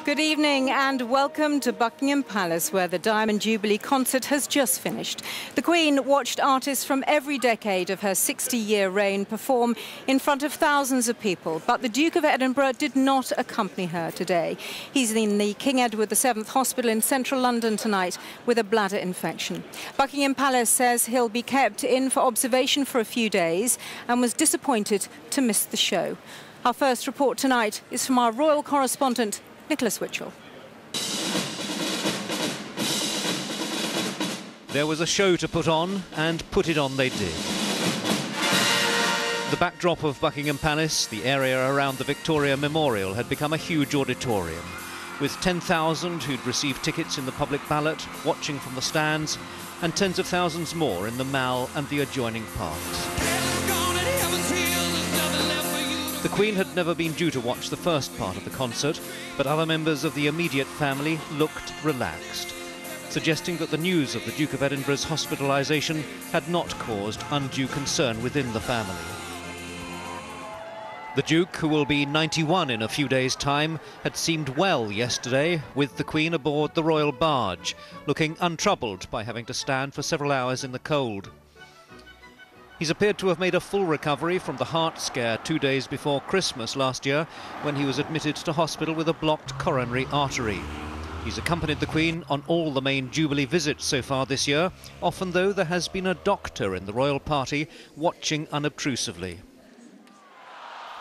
Good evening and welcome to Buckingham Palace, where the Diamond Jubilee concert has just finished. The Queen watched artists from every decade of her 60-year reign perform in front of thousands of people, but the Duke of Edinburgh did not accompany her today. He's in the King Edward VII Hospital in central London tonight with a bladder infection. Buckingham Palace says he'll be kept in for observation for a few days and was disappointed to miss the show. Our first report tonight is from our royal correspondent, Nicholas Witchell. There was a show to put on, and put it on they did. The backdrop of Buckingham Palace, the area around the Victoria Memorial, had become a huge auditorium, with 10,000 who'd received tickets in the public ballot, watching from the stands, and tens of thousands more in the Mall and the adjoining parks. The Queen had never been due to watch the first part of the concert, but other members of the immediate family looked relaxed, suggesting that the news of the Duke of Edinburgh's hospitalisation had not caused undue concern within the family. The Duke, who will be 91 in a few days' time, had seemed well yesterday, with the Queen aboard the royal barge, looking untroubled by having to stand for several hours in the cold. He's appeared to have made a full recovery from the heart scare 2 days before Christmas last year, when he was admitted to hospital with a blocked coronary artery. He's accompanied the Queen on all the main Jubilee visits so far this year, often though there has been a doctor in the royal party watching unobtrusively.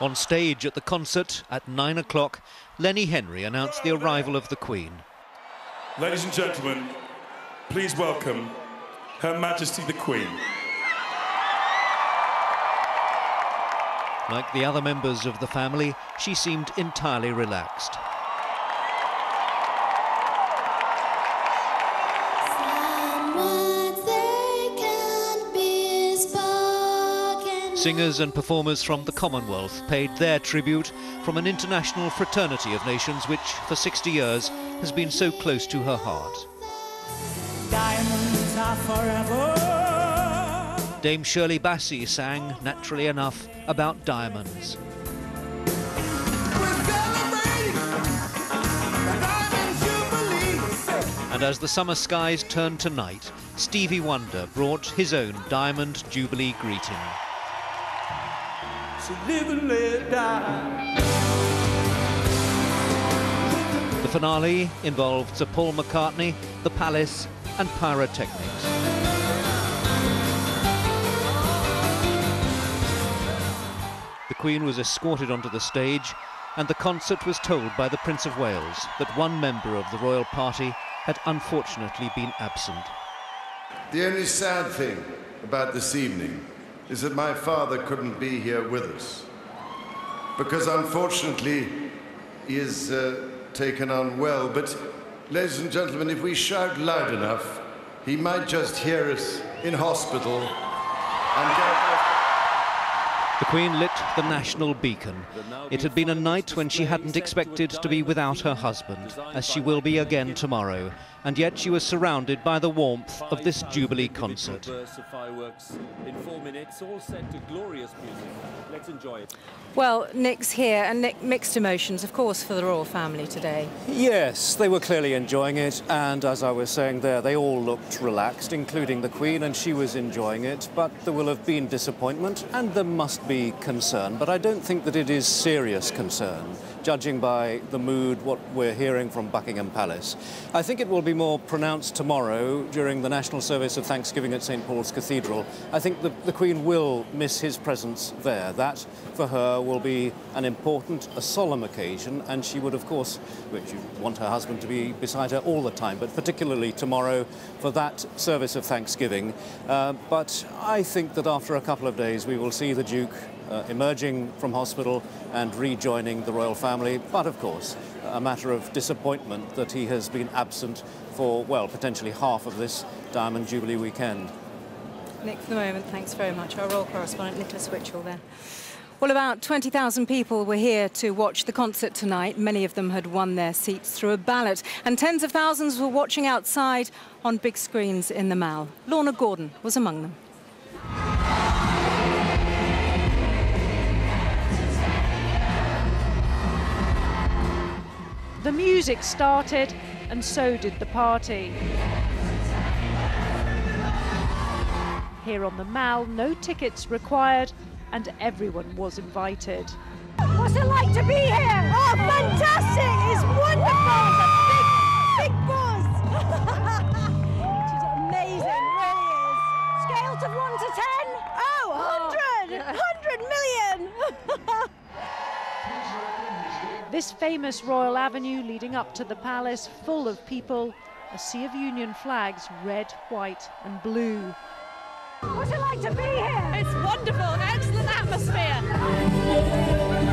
On stage at the concert at 9 o'clock, Lenny Henry announced the arrival of the Queen. Ladies and gentlemen, please welcome Her Majesty the Queen. Like the other members of the family, she seemed entirely relaxed. Singers and performers from the Commonwealth paid their tribute from an international fraternity of nations which, for 60 years, has been so close to her heart. Diamonds are forever. Dame Shirley Bassey sang, naturally enough, about diamonds. And as the summer skies turned to night, Stevie Wonder brought his own Diamond Jubilee greeting. So live and let die. The finale involved Sir Paul McCartney, the Palace and pyrotechnics. The Queen was escorted onto the stage, and the concert was told by the Prince of Wales that one member of the royal party had unfortunately been absent. The only sad thing about this evening is that my father couldn't be here with us, because unfortunately he is taken on well. But, ladies and gentlemen, if we shout loud enough, he might just hear us in hospital and get... The Queen lit the national beacon. It had been a night when she hadn't expected to be without her husband, as she will be again tomorrow, and yet she was surrounded by the warmth of this Jubilee concert. In 4 minutes, all set to glorious music. Let's enjoy it. Well, Nick's here, and Nick, mixed emotions, of course, for the royal family today. Yes, they were clearly enjoying it, and as I was saying there, they all looked relaxed, including the Queen, and she was enjoying it. But there will have been disappointment, and there must be concern, but I don't think that it is serious concern, judging by the mood, what we're hearing from Buckingham Palace. I think it will be more pronounced tomorrow during the national service of Thanksgiving at St. Paul's Cathedral. I think the Queen will miss his presence there. That, for her, will be an important, a solemn occasion, and she would, of course, she'd want her husband to be beside her all the time, but particularly tomorrow for that service of Thanksgiving. But I think that after a couple of days we will see the Duke emerging from hospital and rejoining the royal family, but of course a matter of disappointment that he has been absent for, well, potentially half of this Diamond Jubilee weekend. Nick, for the moment, thanks very much. Our royal correspondent, Nicholas Witchell, there. Well, about 20,000 people were here to watch the concert tonight. Many of them had won their seats through a ballot, and tens of thousands were watching outside on big screens in the Mall. Lorna Gordon was among them. The music started, and so did the party. Here on the Mall, no tickets required, and everyone was invited. What's it like to be here? Oh, fantastic! It's wonderful! It's a big buzz! It's amazing, really is. Scale of 1 to 10? Oh, 100! 100 million! This famous Royal Avenue leading up to the palace, full of people, a sea of Union flags, red, white and blue. What's it like to be here? It's wonderful, an excellent atmosphere.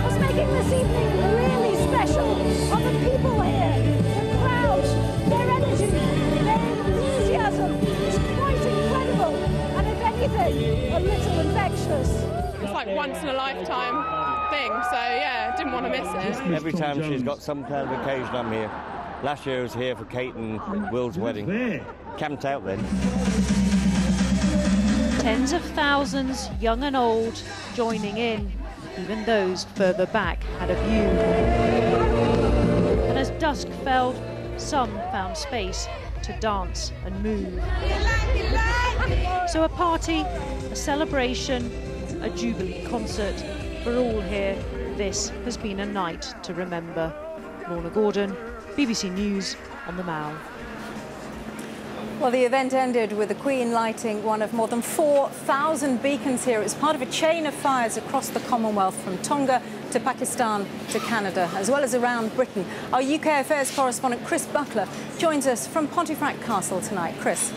What's making this evening really special are the people here, the crowds, their energy, their enthusiasm. It's quite incredible, and if anything, a little infectious. It's like once in a lifetime thing, so yeah, didn't want to miss it. Every time she's got some kind of occasion, I'm here. Last year I was here for Kate and Will's wedding. Camped out then. Tens of thousands, young and old, joining in. Even those further back had a view. And as dusk fell, some found space to dance and move. So a party, a celebration, a Jubilee concert. For all here, this has been a night to remember. Lorna Gordon, BBC News on the Mall. Well, the event ended with the Queen lighting one of more than 4,000 beacons here. It was part of a chain of fires across the Commonwealth, from Tonga to Pakistan to Canada, as well as around Britain. Our UK Affairs correspondent Chris Buckler joins us from Pontefract Castle tonight. Chris.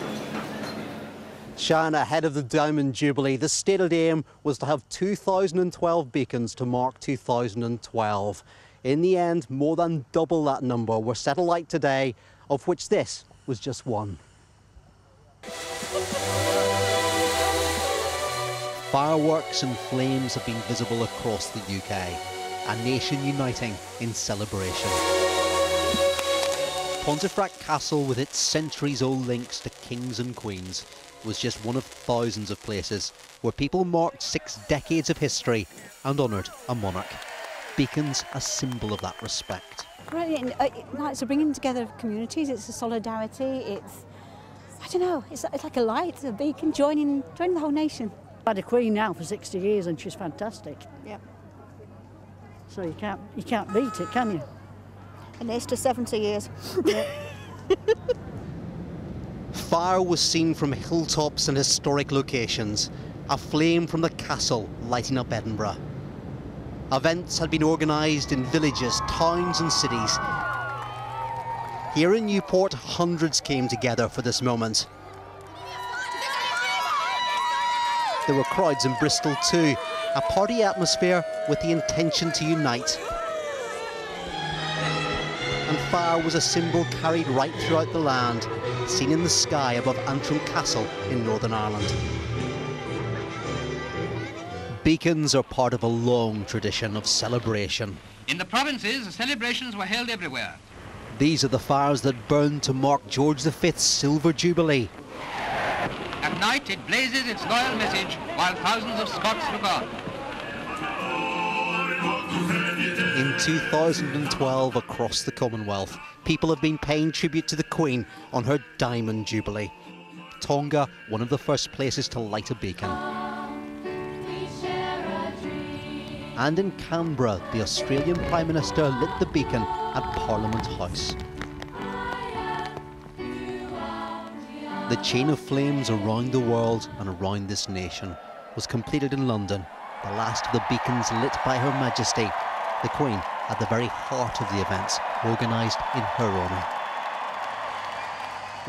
Shan, ahead of the Diamond Jubilee, the stated aim was to have 2,012 beacons to mark 2012. In the end, more than double that number were set alight today, of which this was just one. Fireworks and flames have been visible across the UK, a nation uniting in celebration. Pontefract Castle, with its centuries-old links to kings and queens, was just one of thousands of places where people marked 6 decades of history and honoured a monarch. Beacons, a symbol of that respect. Brilliant. It's a bringing together of communities, it's a solidarity, it's, I don't know, it's like a light, a beacon joining the whole nation. I've had a queen now for 60 years and she's fantastic. Yep. So you can't beat it, can you? And it's to 70 years. Fire was seen from hilltops and historic locations, a flame from the castle lighting up Edinburgh. Events had been organised in villages, towns and cities. Here in Newport, hundreds came together for this moment. There were crowds in Bristol too, a party atmosphere with the intention to unite. And fire was a symbol carried right throughout the land, seen in the sky above Antrim Castle in Northern Ireland. Beacons are part of a long tradition of celebration. In the provinces, celebrations were held everywhere. These are the fires that burned to mark George V's Silver Jubilee. At night it blazes its loyal message while thousands of Scots look on. In 2012, across the Commonwealth, people have been paying tribute to the Queen on her Diamond Jubilee. Tonga, one of the first places to light a beacon. And in Canberra, the Australian Prime Minister lit the beacon at Parliament House. The chain of flames around the world and around this nation was completed in London, the last of the beacons lit by Her Majesty, the Queen, at the very heart of the events organised in her honour.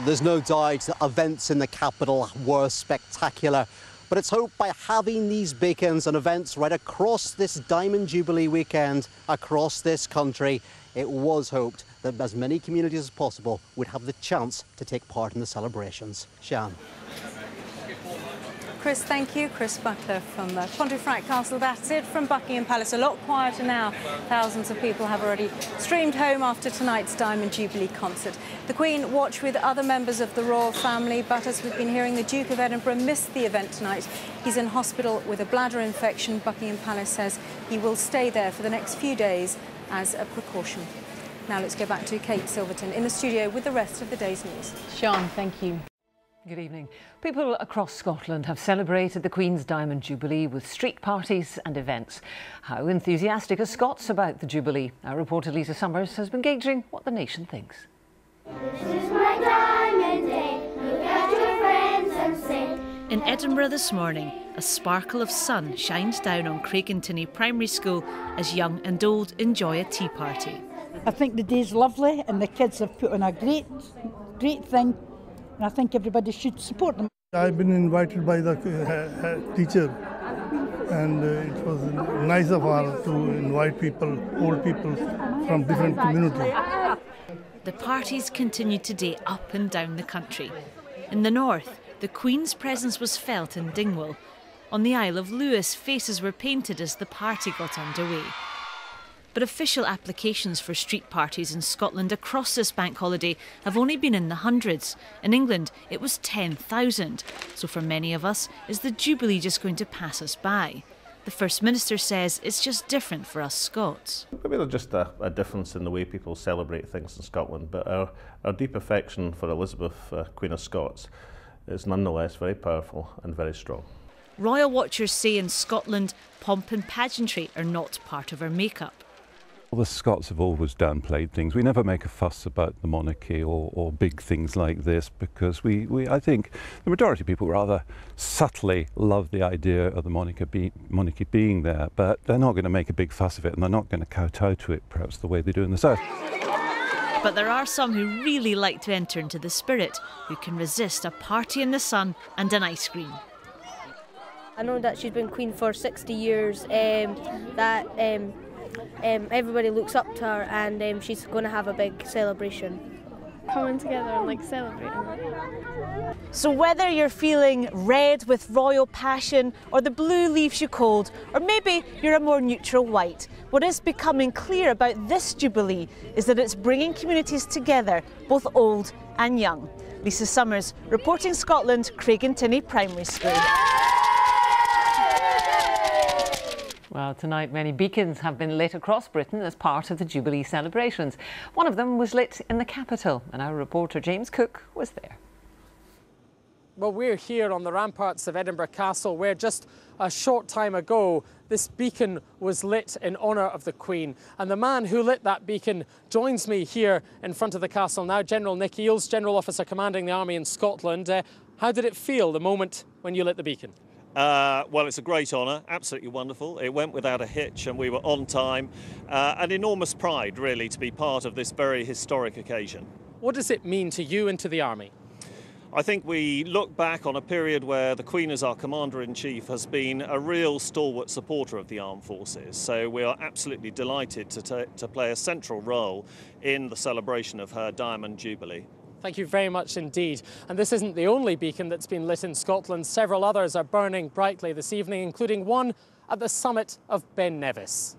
There's no doubt that events in the capital were spectacular, but it's hoped by having these beacons and events right across this Diamond Jubilee weekend, across this country, it was hoped that as many communities as possible would have the chance to take part in the celebrations. Shan. Chris, thank you. Chris Buckler from Pontefract Castle. That's it from Buckingham Palace. A lot quieter now. Thousands of people have already streamed home after tonight's Diamond Jubilee concert. The Queen watched with other members of the royal family, but as we've been hearing, the Duke of Edinburgh missed the event tonight. He's in hospital with a bladder infection. Buckingham Palace says he will stay there for the next few days as a precaution. Now let's go back to Kate Silverton in the studio with the rest of the day's news. Sean, thank you. Good evening. People across Scotland have celebrated the Queen's Diamond Jubilee with street parties and events. How enthusiastic are Scots about the Jubilee? Our reporter Lisa Summers has been gauging what the nation thinks. This is my diamond day. Look at your friends and say. In Edinburgh this morning, a sparkle of sun shines down on Craigentinny Primary School as young and old enjoy a tea party. I think the day's lovely and the kids have put on a great thing, and I think everybody should support them. I've been invited by the teacher, and it was nice of her to invite people, old people from different communities. The parties continued today up and down the country. In the north, the Queen's presence was felt in Dingwall. On the Isle of Lewis, faces were painted as the party got underway. But official applications for street parties in Scotland across this bank holiday have only been in the hundreds. In England, it was 10,000. So for many of us, is the Jubilee just going to pass us by? The First Minister says it's just different for us Scots. Maybe there's just a difference in the way people celebrate things in Scotland, but our deep affection for Elizabeth, Queen of Scots, is nonetheless very powerful and very strong. Royal watchers say in Scotland, pomp and pageantry are not part of our makeup. Well, the Scots have always downplayed things. We never make a fuss about the monarchy or big things like this because I think the majority of people rather subtly love the idea of the monarchy being there, but they're not going to make a big fuss of it and they're not going to kowtow to it perhaps the way they do in the south. But there are some who really like to enter into the spirit, who can resist a party in the sun and an ice cream. I know that she's been queen for 60 years, everybody looks up to her, and she's going to have a big celebration. Coming together and celebrating. So whether you're feeling red with royal passion or the blue leaves you cold, or maybe you're a more neutral white, what is becoming clear about this Jubilee is that it's bringing communities together, both old and young. Lisa Summers, reporting Scotland, Craigentinny Primary School. Well, tonight many beacons have been lit across Britain as part of the Jubilee celebrations. One of them was lit in the capital, and our reporter James Cook was there. Well, we're here on the ramparts of Edinburgh Castle, where just a short time ago this beacon was lit in honour of the Queen. And the man who lit that beacon joins me here in front of the castle now, General Nick Eales, General Officer commanding the Army in Scotland. How did it feel the moment when you lit the beacon? Well, it's a great honour, absolutely wonderful. It went without a hitch and we were on time. An enormous pride, really, to be part of this very historic occasion. What does it mean to you and to the Army? I think we look back on a period where the Queen as our Commander-in-Chief has been a real stalwart supporter of the armed forces. So we are absolutely delighted to play a central role in the celebration of her Diamond Jubilee. Thank you very much indeed. And this isn't the only beacon that's been lit in Scotland. Several others are burning brightly this evening, including one at the summit of Ben Nevis.